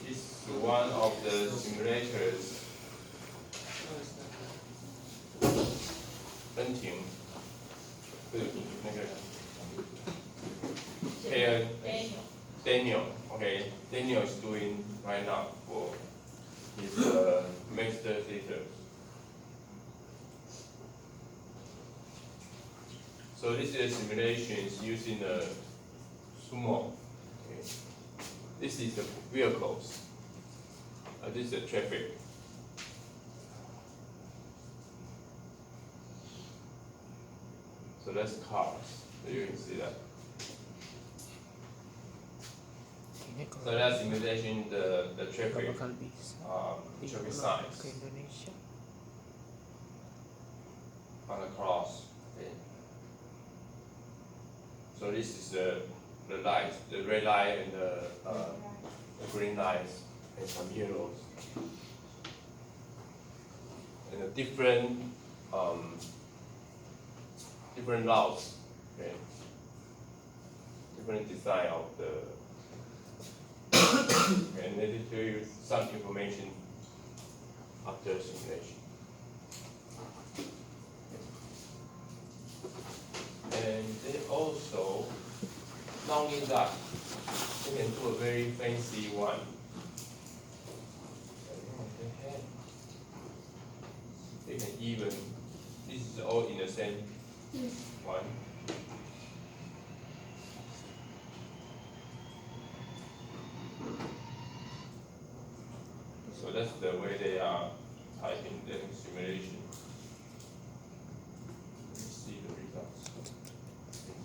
It's one of the simulators. Pentium. 那个 Daniel. Okay, Daniel is doing right now for his master theater. So this is a simulation using a Sumo. Okay. This is the vehicles. This is the traffic. So that's cars. So you can see that. So that's simulation the traffic traffic signs on the cross. Okay. So this is the light, the red light and the green lights and some yellows. And the different different routes, okay? Different design of the okay, and let me tell you some information after simulation. And then also, not only that, you can do a very fancy one. They can even, this is all in the same one. So that's the way they are typing the simulation. Let me see the results.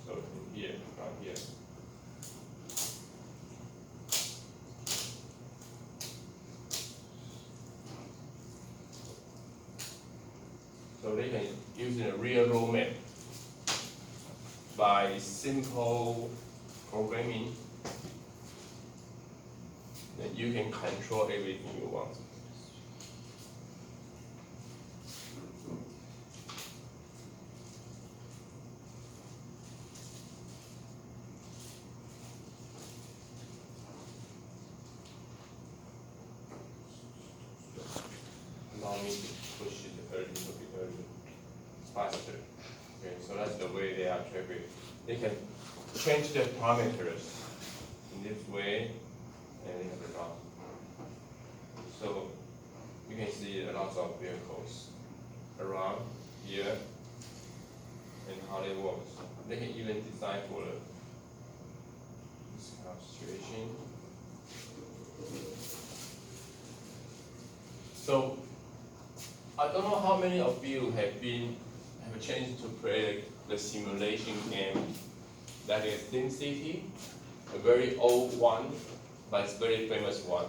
So in here, right here. So they can use a real road map by simple programming. Then you can control everything you want. Allow me to push it a little bit earlier, faster. Okay, so that's the way they are traffic. They can change the parameters in this way, and they have a lot. So you can see a lot of vehicles around here and how they work. They can even design for this kind of situation. So I don't know how many of you have a chance to play the simulation game that is SimCity, a very old one, but it's very famous one.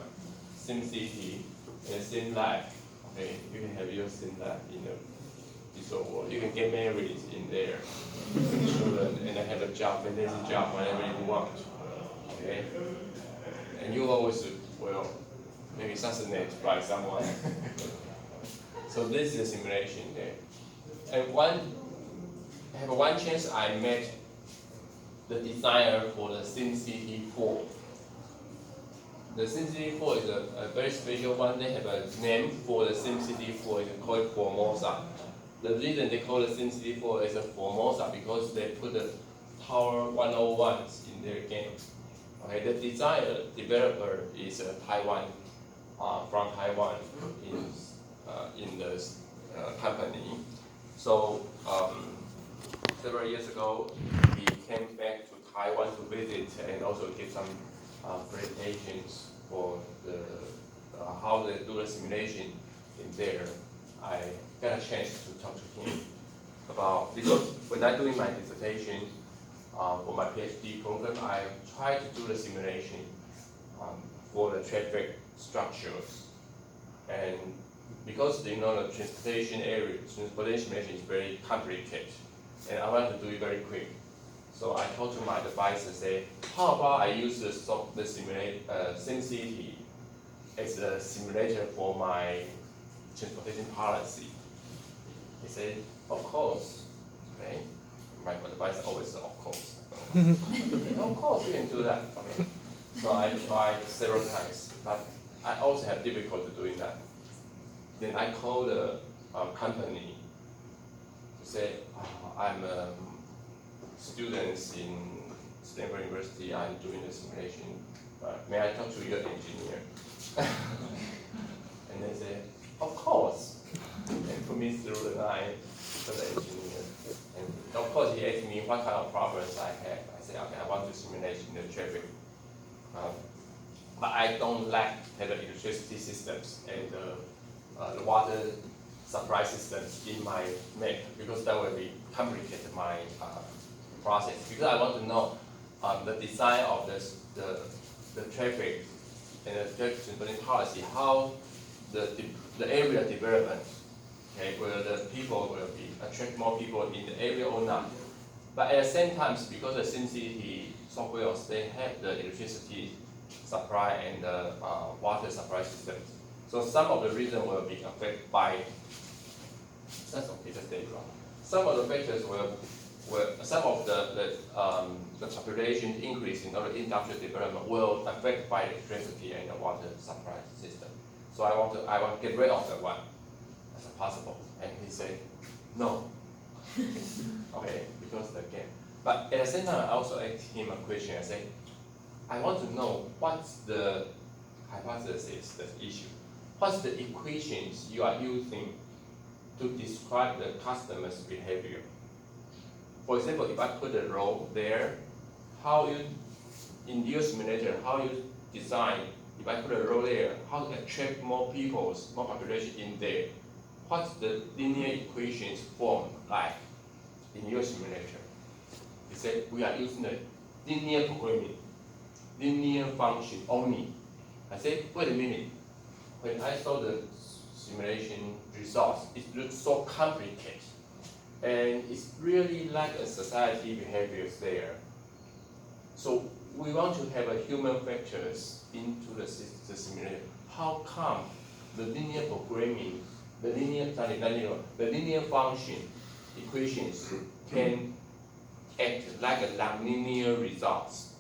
SimCity and SimLife. Okay, you can have your SimLife in the digital world. You can get married in there, children, and have a job, and there's a job whenever you want. Okay, and you always maybe assassinated by someone. So this is a simulation there. And I have one chance I met the designer for the SimCity 4. The SimCity 4 is a very special one. They have a name for the SimCity 4, it's called Formosa. The reason they call it SimCity 4 is a Formosa because they put the Tower 101s in their game. Okay, the developer is Taiwan, from Taiwan in the company. So several years ago, he came back to Taiwan to visit and also give some presentations for how they do the simulation in there. I got a chance to talk to him about, because when I'm doing my dissertation for my PhD program, I try to do the simulation for the traffic structures. And because the transportation simulation is very complicated, and I want to do it very quick. So I talked to my advisor and say, how about I use the SimCity as a simulator for my transportation policy? He said, of course. Okay. My advisor always said, of course. Of course you can do that. Okay. So I tried several times, but I also have difficulty doing that. Then I called the company to say, I'm a student in Stanford University, I'm doing the simulation. May I talk to your engineer? And they say, of course. And put me through the line to the engineer. And of course he asked me what kind of problems I have. I said, okay, I want to simulate the traffic. But I don't like the electricity systems and the water supply systems in my map because that will be complicate my process. Because I want to know the design of the traffic and the traffic controlling policy, how the area development, okay, where the people will be attract more people in the area or not. But at the same time, because the SimCity software, they have the electricity supply and the water supply systems. So some of the region will be affected by some of the factors will some of the population increase in other industrial development will affect by the electricity and the water supply system. So I want to get rid of that one as possible. And he said, no. Okay, because again. But at the same time, I also asked him a question. I said, I want to know what's the hypothesis, the issue. What's the equations you are using to describe the customer's behavior? For example, if I put a row there, how you, in your simulator, how you design, if I put a row there, how to attract more people, more population in there? What's the linear equations form like in your simulator? He said, we are using the linear programming, linear function only. I said, wait a minute. When I saw the simulation results, it looks so complicated. And it's really like a society behavior there. So we want to have a human factors into the simulation. How come the linear programming, the linear function equations can act like a nonlinear results?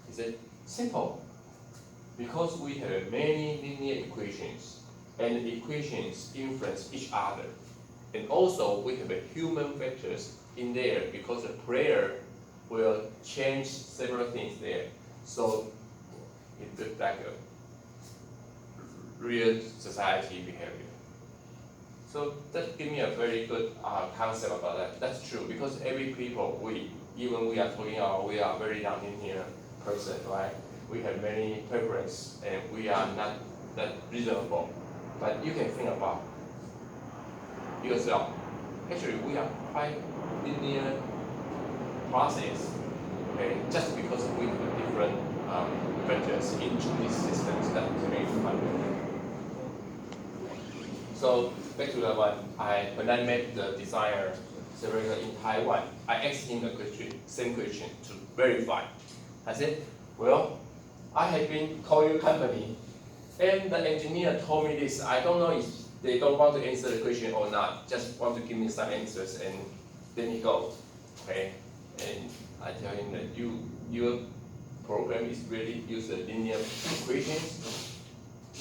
Is it simple? Because we have many linear equations, and the equations influence each other. And also, we have a human factors in there because the player will change several things there. So it looks like a real society behavior. So that gives me a very good concept about that. That's true because every people, even we are talking about, we are very non-linear person, right? We have many preferences and we are not that reasonable. But you can think about yourself. Actually, we are quite linear process, okay? Just because we have different vectors into these systems that make fun. So back to the one, when I met the designer in Taiwan, I asked him the question, same question to verify. I said, well, I have been calling your company, and the engineer told me this. I don't know if they don't want to answer the question or not, just want to give me some answers, and then he goes, okay? And I tell him that your program is really use the linear equations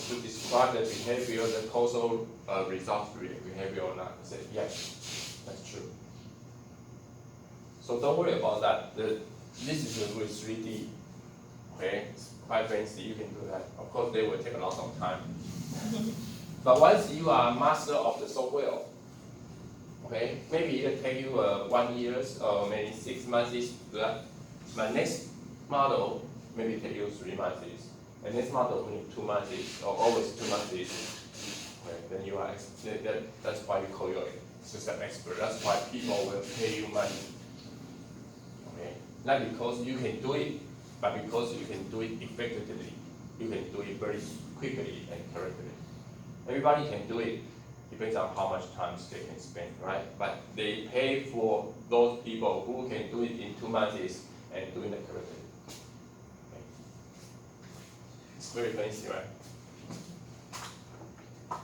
to describe the behavior, the causal result behavior or not. I said, yes, that's true. So don't worry about that. This is with 3D, okay? It's quite fancy, you can do that. Of course, they will take a lot of time. But once you are master of the software, okay, maybe it'll take you 1 year or maybe 6 months. My next model maybe take you 3 months. And next model only 2 months or always 2 months. Okay, then you are that's why you call your system expert. That's why people will pay you money. Okay, not because you can do it, but because you can do it effectively. You can do it very quickly and correctly. Everybody can do it, depends on how much time they can spend, right? But they pay for those people who can do it in 2 months and doing it correctly. Okay. It's very fancy, right?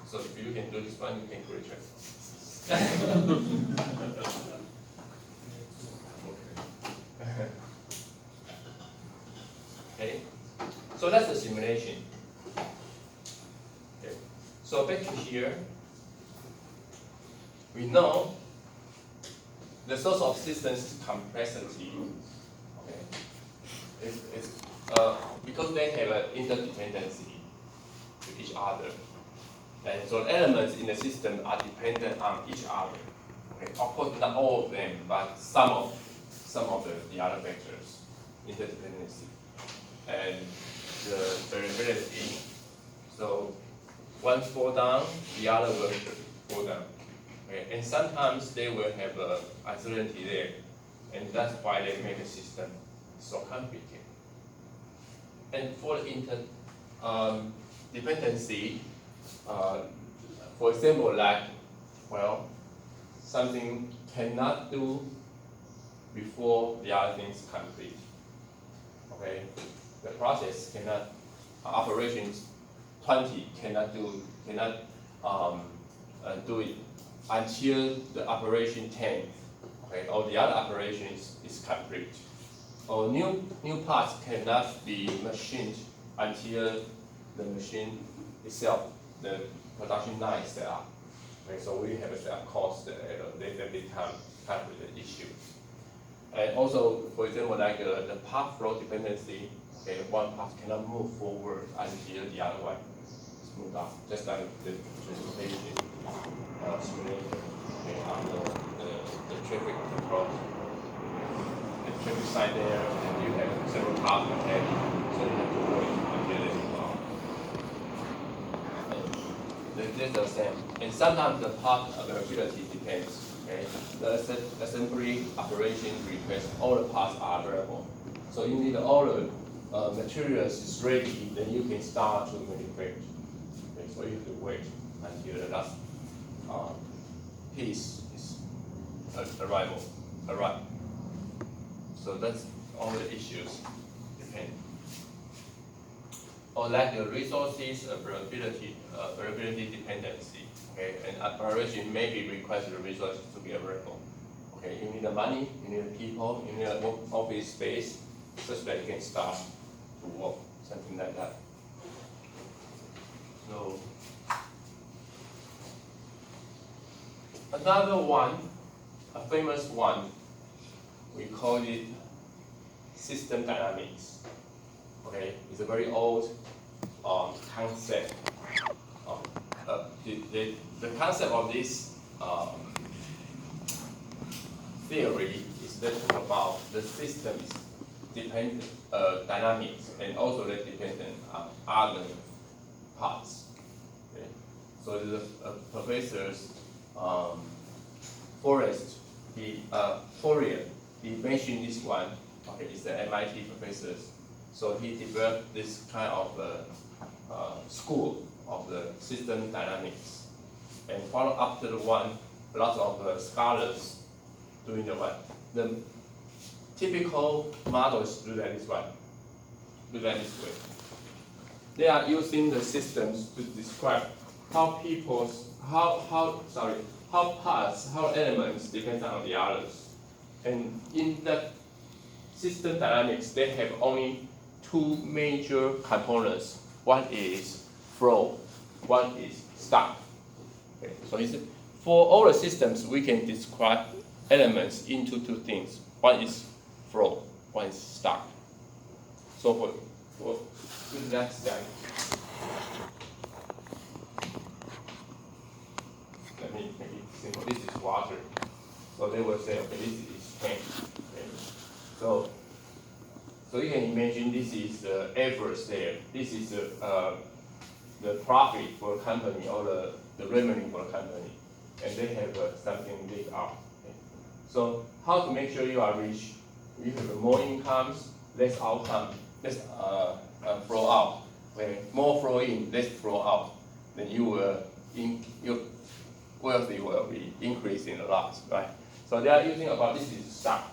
So if you can do this one, you can graduate. Okay. So that's the simulation. Okay. So back to here, we know the source of systems complexity. Okay, it's because they have an interdependency to each other, and so elements in the system are dependent on each other. Okay, of course not all of them, but some of the other vectors interdependency and the variability. So one fall down, the other will fall down. Okay, and sometimes they will have uncertainty there, and that's why they make the system so complicated. And for the dependency, for example, like, well, something cannot do before the other thing is complete. Okay, the process cannot, operations 20 cannot do it until the operation 10, okay, or the other operations is complete. Or new parts cannot be machined until the machine itself, the production line is set up. Okay, so we have a set up cost that become complicated issue. And also, for example, like the part flow dependency, okay, one part cannot move forward until the other one is moved up, just like the transportation simulation, okay, on the traffic control. The traffic sign there, and you have several cars ahead, so you have to wait until they move on. And this is the same. And sometimes the part availability depends. Okay, the assembly operation request all the parts are available. So you need all the materials is ready, then you can start to manufacture. Okay, so you have to wait until the last piece is arrived. So that's all the issues depend. Or like the resources availability dependency. Okay, and operation maybe requires the resources to be available. Okay, you need the money, you need the people, you need a office space, such that you can start to work, something like that. So another one, a famous one, we call it system dynamics. Okay, it's a very old concept. The concept of this theory is talking about the system's dynamics, and also they're dependent on other parts. Okay? So the professor's Fourier, he mentioned this one. Okay, it's the MIT professor. So he developed this kind of school of the system dynamics, and follow after the one, lots of scholars doing the one. The typical models do that this way. They are using the systems to describe how parts, how elements depend on the others. And in the system dynamics, they have only two major components. One is flow, one is stock. Okay, so for all the systems, we can describe elements into two things. One is flow, one is stock. So for the next slide, let me make it simple. This is water. So they will say, okay, this is tank. Okay. So you can imagine this is the efforts there. This is the profit for the company, or the revenue for the company, and they have something big out. Okay. So how to make sure you are rich? You have more incomes, less outcome, less flow out. Okay. More flow in, less flow out. Then your wealthy will be increasing a lot, right? So they are using about this is stock.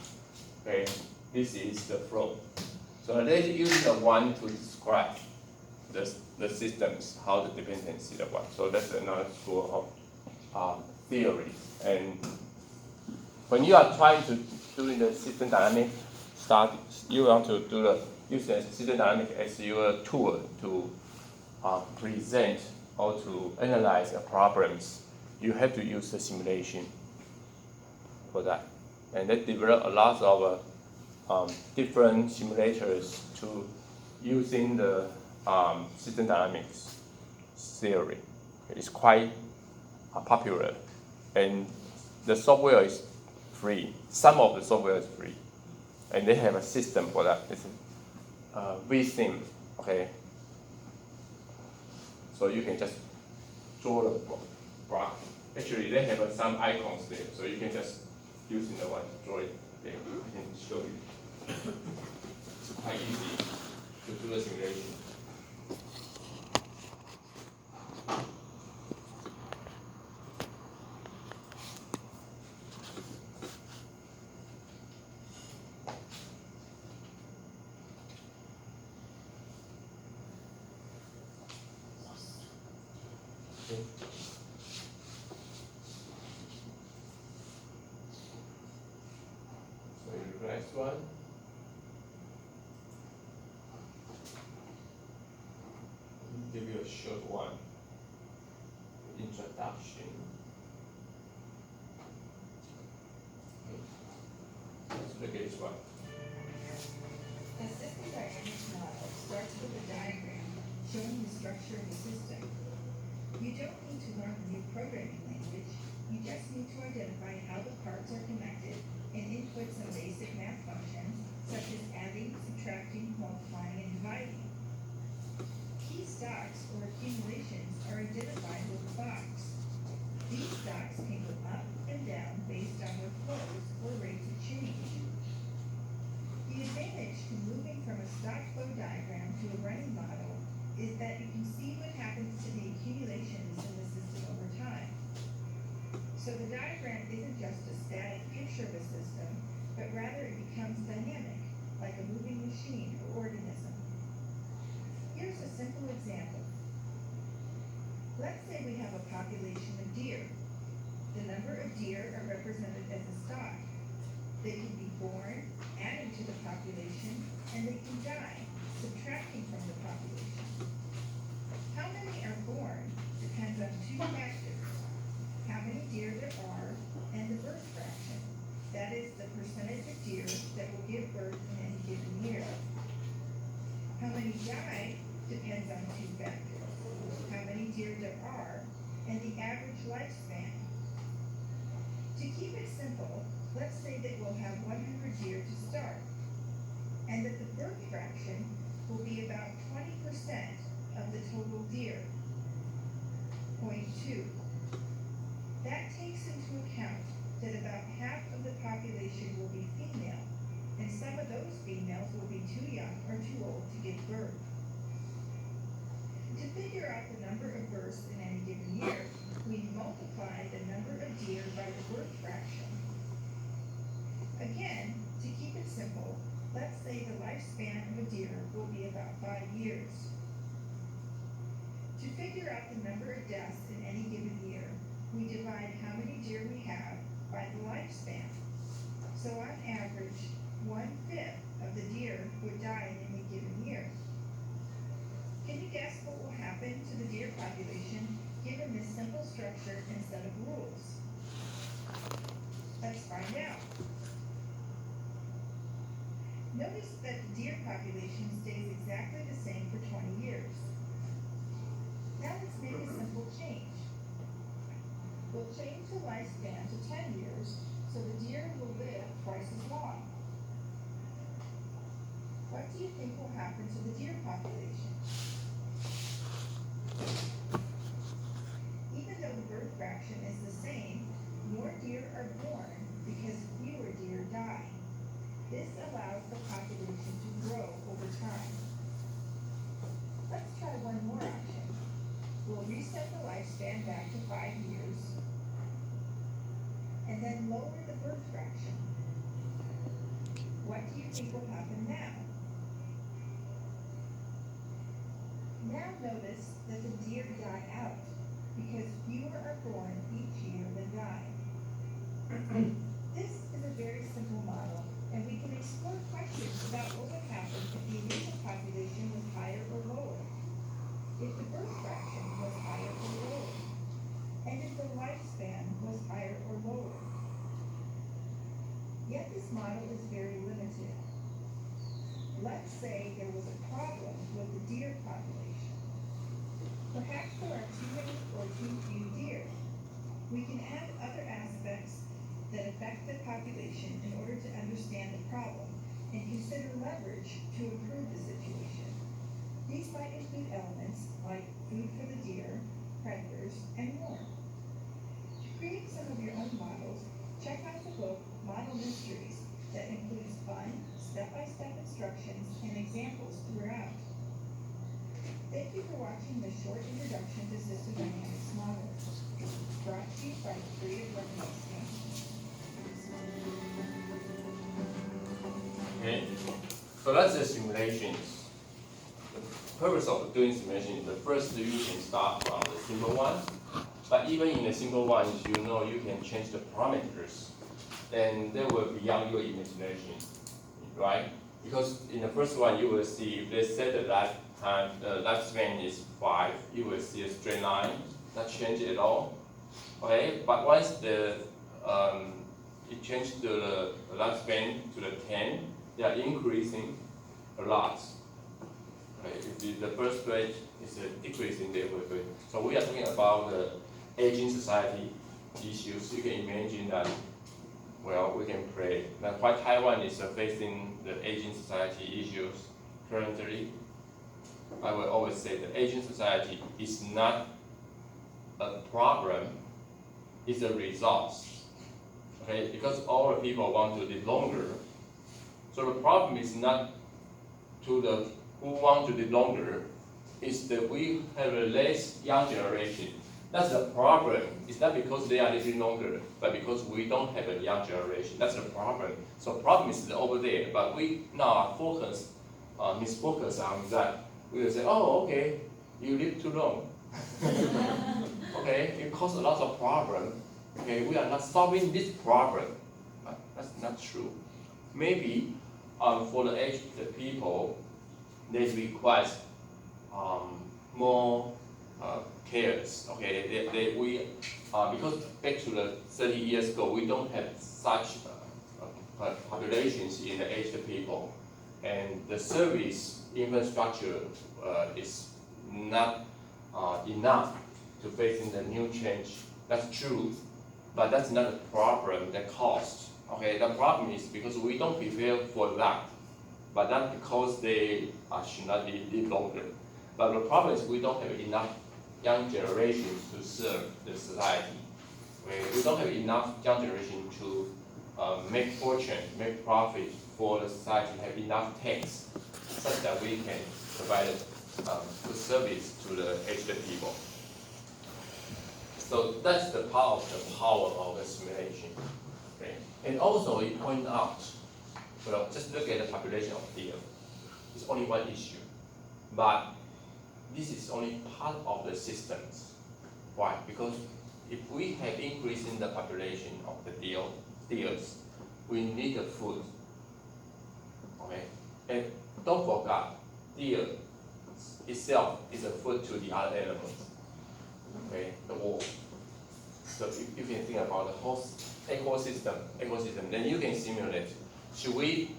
Okay. This is the flow. So they're using the one to describe the systems, how the dependency of one. So that's another school of theory. And when you are trying to do the system dynamic studies, you want to do the use the system dynamics as your tool to present or to analyze the problems, you have to use the simulation for that. And they develop a lot of different simulators to using the system dynamics theory. It's quite popular, and the software is free. Some of the software is free, and they have a system for that. It's vSim, okay? So you can just draw the block. Actually, they have some icons there, so you can just use the one to draw it there. I can show you. It's quite easy to do the simulation. Okay. So the next one. Give you a short one. Introduction. Let's look at this one. A system dynamics model starts with a diagram showing the structure of the system. You don't need to learn a new programming language. You just need to identify how the parts are connected and input some basic math functions such as adding, subtracting, multiplying, and dividing. Key stocks or accumulations are identified with a box. These stocks can go up and down based on their flows or rates of change. The advantage to moving from a stock flow diagram to a running model is that you can see what happens to the accumulations in the system over time. So the diagram isn't just a static picture of a system, but rather it becomes dynamic, like a moving machine or organism. Here's a simple example. Let's say we have a population of deer. The number of deer are represented as a stock. They can be born, added to the population, and they can die, subtracting from the population. How many are born depends on two factors: how many deer there are, and the birth fraction. That is the percentage of deer that will give birth in any given year. How many die depends on two factors: how many deer there are, and the average lifespan. To keep it simple, let's say that we'll have 100 deer to start, and that the birth fraction will be about 20% of the total deer, 0.2. That takes into account that about half of the population will be female, and some of those females will be too young or too old to give birth. To figure out the number of births in any given year, we multiply the number of deer by the birth fraction. Again, to keep it simple, let's say the lifespan of a deer will be about 5 years. To figure out the number of deaths in any given year, we divide how many deer we have by the lifespan. So on average, 1/5 of the deer would die in any given year. Can you guess what will happen to the deer population given this simple structure and set of rules? Let's find out. Notice that the deer population stays exactly the same for 20 years. Now let's make a simple change. We'll change the lifespan to 10 years, so the deer will live twice as long. What do you think will happen to the deer population? Even though the birth fraction is the same, more deer are born because fewer deer die. This allows the population to grow over time. Let's try one more option. We'll reset the lifespan back to 5 years, and then lower the birth fraction. What do you think will happen now? Now notice that the deer die out because fewer are born each year than die. This is a very simple model, and we can explore questions about what would happen if the initial if the birth fraction was higher or lower, and if the lifespan was higher or lower. Yet this model is very limited. Let's say there was a problem with the deer population. Perhaps there are too many or too few deer. We can add other aspects that affect the population in order to understand the problem and consider leverage to improve the situation. These might include elements like food for the deer, predators, and more. To create some of your own models, check out the book Model Mysteries that includes fun, step-by-step instructions and examples throughout. Thank you for watching this short introduction to System Dynamics Modeling, brought to you by Creative Learning Exchange. Okay, so that's the simulations. The purpose of doing simulation is the first you can start from the simple one, but even in the simple ones, you know you can change the parameters, and they will beyond your imagination, right? Because in the first one, you will see if they set the lifespan is 5, you will see a straight line, not change at all. Okay, but once the it changed the lifespan to the 10, they are increasing a lot. Okay, if the birth rate is decreasing, they will be. So we are talking about the aging society issues. You can imagine that. Well, we can pray that while Taiwan is facing the aging society issues currently, I will always say that aging society is not a problem, it's a result. Okay, because all the people want to live longer. So the problem is not to the who want to live longer, it's that we have a less young generation. That's the problem. It's not because they are living longer, but because we don't have a young generation. That's the problem. So problem is over there, but we now are focused, misfocused on that. We will say, oh, okay, you live too long. Okay, it causes a lot of problem. Okay, we are not solving this problem. But that's not true. Maybe for the aged people, they require more cares. Okay, because back to the 30 years ago, we don't have such populations in the aged people, and the service infrastructure is not enough to face in the new change. That's true, but that's not the problem. The cost. Okay, the problem is because we don't prepare for that, but not because they should not live longer. But the problem is we don't have enough young generations to serve the society. We don't have enough young generation to make fortune, make profit for the society, have enough tax such that we can provide good service to the aged people. So that's the part of the power of the simulation. Okay? And also it points out, well, just look at the population of deer. It's only one issue. But this is only part of the systems. Why? Because if we have increase in the population of the deers, we need the food. Okay? And don't forget, deer itself is a food to the other animals. Okay, the wolf. So you can think about the whole ecosystem, then you can simulate. Should we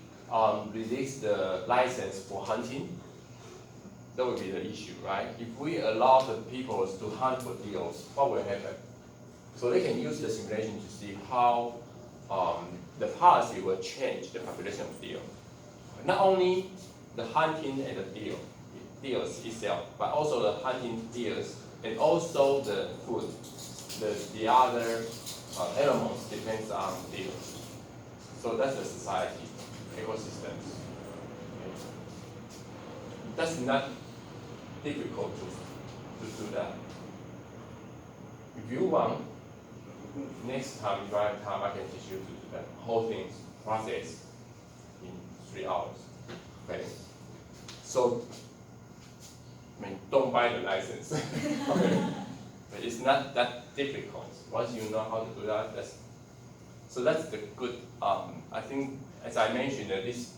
release the license for hunting? That would be the issue, right? If we allow the people to hunt for deers, what will happen? So they can use the simulation to see how the policy will change the population of deer. Not only the hunting and the deers itself, but also the hunting deers and also the food. The other animals depends on deers. So that's the society, ecosystems. Okay. That's not difficult to do that. If you want, next time, if I have time, I can teach you to do that whole thing, process in 3 hours. Okay. So, don't buy the license. Okay. But it's not that difficult. Once you know how to do that, that's the good. I think, as I mentioned, this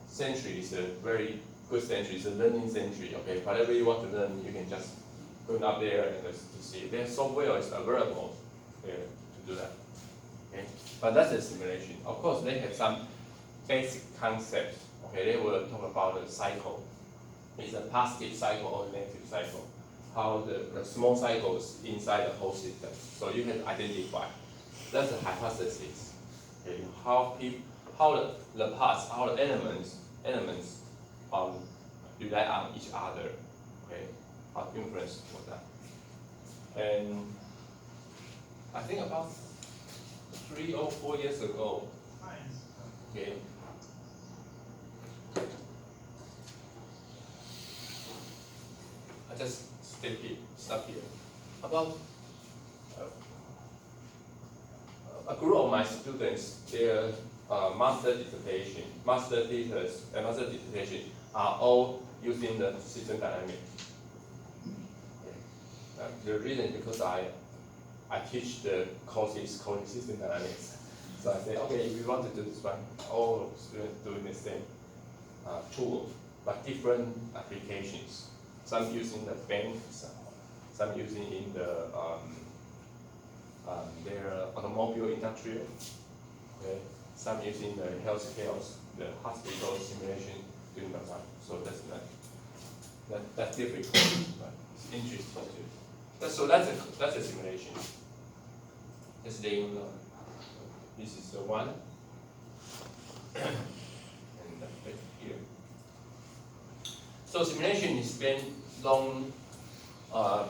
century is a very good century, it's a learning century. Okay, whatever you want to learn, you can just go up there and just to see. Their software is available here to do that. Okay, but that's a simulation. Of course, they have some basic concepts. Okay, they will talk about the cycle. It's a positive cycle or negative cycle. How the small cycles inside the whole system. So you can identify. That's a hypothesis. Okay, how the parts, how the elements rely on each other. Okay, how influence for that. And I think about 3 or 4 years ago. Okay. I just stop here. About a group of my students, their master thesis and master dissertation are all using the system dynamics. Okay. The reason is because I teach the courses called system dynamics. So I said, okay, if we want to do this one, all students doing the same tool, but different applications. Some using the bank, some using in the their automobile industrial. Okay. Some using the healthcare, the hospital simulation during that time. So that's difficult, but it's interesting too. So that's a simulation. Just letting you know. This is the one, and here. So simulation is been long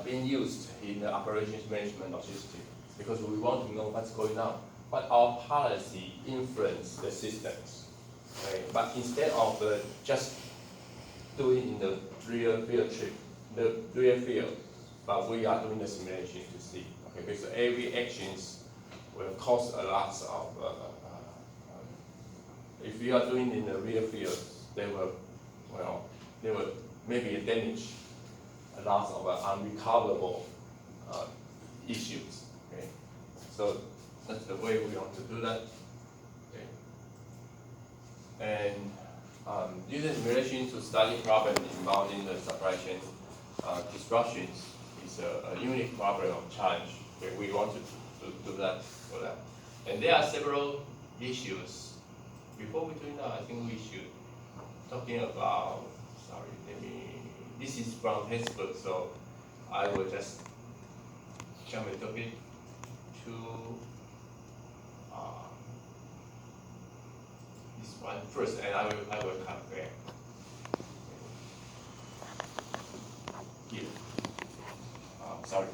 being used in the operations management logistics because we want to know what's going on, what our policy influence the systems. Okay? But instead of just doing in the real field, but we are doing the simulation to see. Okay, because every actions will cost a lot of. If you are doing in the real field, they will maybe damage a lot of unrecoverable issues. Okay, so that's the way we want to do that. Okay, and using simulation to study problems involving the supply chain disruptions is a unique problem of challenge. Okay, we want to do that for that. And there are several issues. Before we do that, I think we should talking about. Sorry, this is from textbook, so I will just jump a little bit to this one first, and I will come back here. Sorry.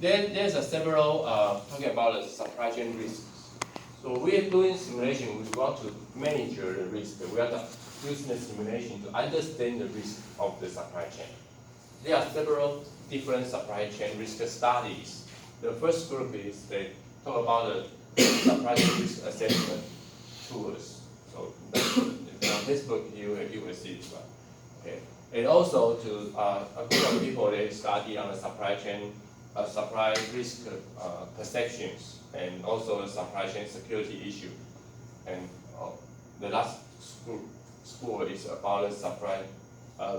Then there's several talking about the supply chain risks. So we're doing simulation. We want to manage the risk. We are using the simulation to understand the risk of the supply chain. There are several different supply chain risk studies. The first group is they talk about the supply chain risk assessment tools. So on this book you will see this one. Okay, and also to a group of people they study on the supply chain. Supply risk perceptions and also the supply chain security issue. And the last school is about the supply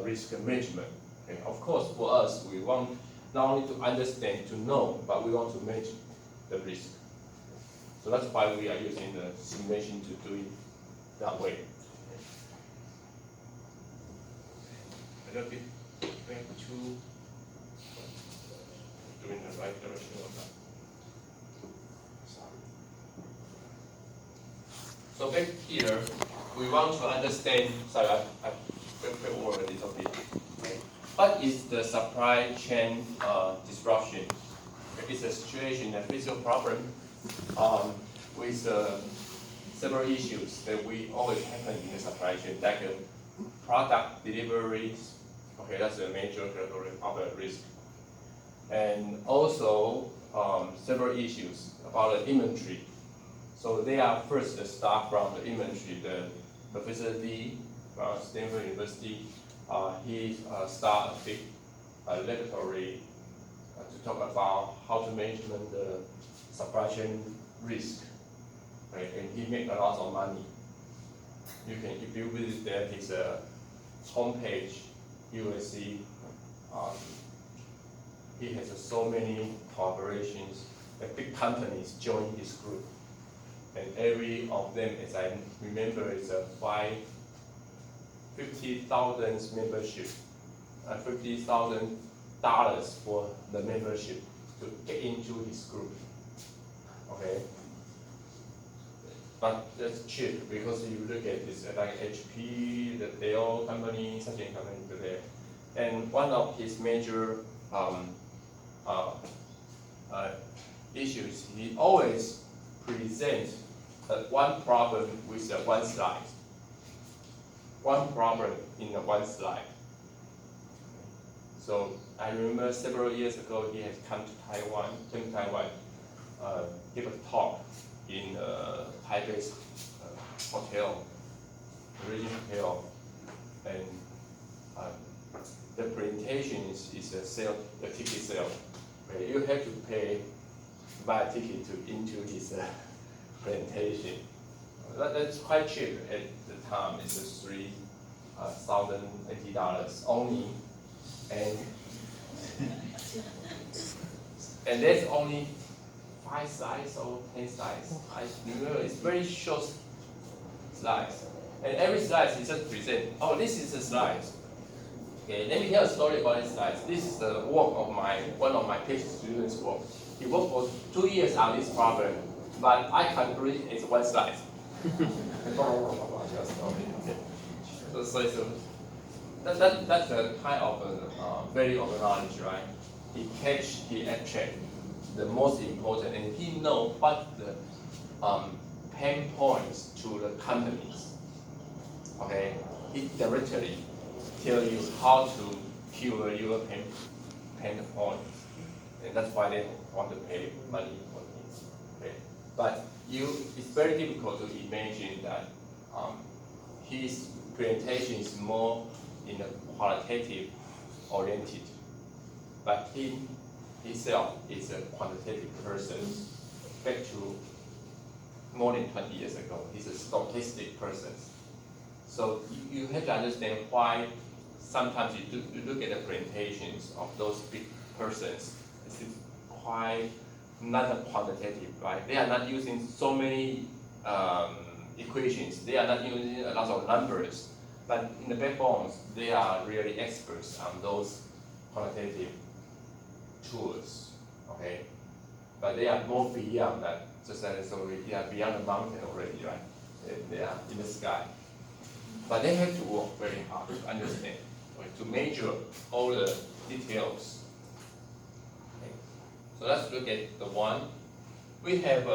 risk management. Okay. Of course, for us, we want not only to understand, to know, but we want to manage the risk. So that's why we are using the simulation to do it that way. A little bit back to in the right direction or not. Sorry. So back here, we want to understand, sorry, I went over a little bit. Okay. What is the supply chain disruption? It's a situation, a physical problem with several issues that we always happen in the supply chain, like product deliveries. Okay, that's a major category of the risk. And also several issues about the inventory. So they are first start from the inventory. The Professor Lee from Stanford University, he started a big laboratory to talk about how to manage the supply chain risk. Right? And he made a lot of money You can, if you visit there, his homepage, you will see he has so many collaborations. Big companies join his group, and every of them, as I remember, is a 50,000 membership, $50,000 for the membership to get into his group. Okay, but that's cheap because you look at this like HP, the Dell company, such a company today, and one of his major issues, he always presents one problem with one slide. One problem in one slide. So I remember several years ago he had come to Taiwan, give a talk in Taipei's hotel, Regent Hotel, and the presentation is a ticket sale. Where you have to buy a ticket into his presentation. That's quite cheap at the time. It's just $3,080 only, and there's only 5 slides or 10 slides. I remember it's very short slides, and every slide is just present. Oh, this is the slides. Okay, let me tell a story about this slide. This is the work of one of my PhD students' work. He worked for 2 years on this problem, but I concluded it's one slide. So that's a kind of value of knowledge, right? He abstract the most important, and he knows what the pain points to the companies. Okay, he directly tell you how to cure your pain points, and that's why they want to pay money for this. Okay, but it's very difficult to imagine that his presentation is more in a qualitative oriented, but he himself is a quantitative person. Back to more than 20 years ago, he's a stochastic person. So you have to understand why sometimes you look at the presentations of those big persons, it's quite not quantitative, right? They are not using so many equations, they are not using a lot of numbers, but in the backbones, they are really experts on those quantitative tools, okay? But they are more beyond that, just as they are beyond the mountain already, right? They are in the sky. But they have to work very hard to understand, right? To measure all the details. Okay. So let's look at the one. We have